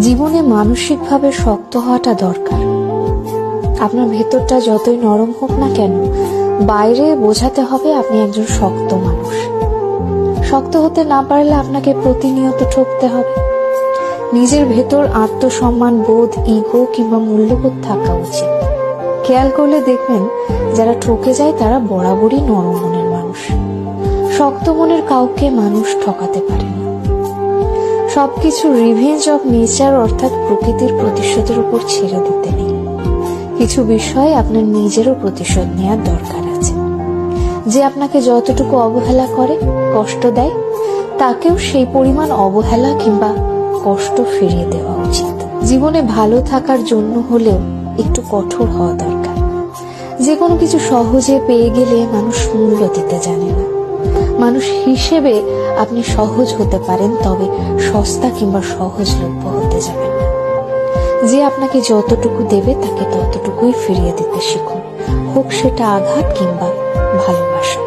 জীবনে মানসিকভাবে শক্ত হওয়াটা দরকার। আপনার ভেতরটা যতই নরম হোক না কেন, বাইরে বোঝাতে হবে আপনি একজন শক্ত মানুষ। শক্ত হতে না পারলে আপনাকে প্রতিনিয়ত ঠকতে হবে। নিজের ভেতর আত্মসম্মান বোধ, ইগো কিংবা মূল্যবোধ থাকা উচিত। খেয়াল করলে দেখবেন যারা ঠকে যায় তারা বরাবরই নরম মনের মানুষ। শক্ত মনের কাউকে মানুষ ঠকাতে পারে না। সবকিছু রিভেঞ্জ অফ নেচার অর্থাৎ প্রকৃতির প্রতিশোধের উপর ছেড়ে দিতে নেই। কিছু বিষয়ে আপনার নিজেরও প্রতিশোধ নেওয়ার দরকার আছে। যে আপনাকে যতটুকু অবহেলা করে, কষ্ট দেয়, তাকেও সেই পরিমাণ অবহেলা কিংবা কষ্ট ফিরিয়ে দেওয়া উচিত। জীবনে ভালো থাকার জন্য হলেও একটু কঠোর হওয়া দরকার। যে কোনো কিছু সহজে পেয়ে গেলে মানুষ মূল্য দিতে জানে না। মানুষ হিসেবে আপনি সহজ হতে পারেন, তবে সস্তা কিংবা সহজলভ্য হতে যাবেন না। যে আপনাকে যতটুকু দেবে তাকে ততটুকুই ফিরিয়ে দিতে শিখুন, হোক সেটা আঘাত কিংবা ভালোবাসা।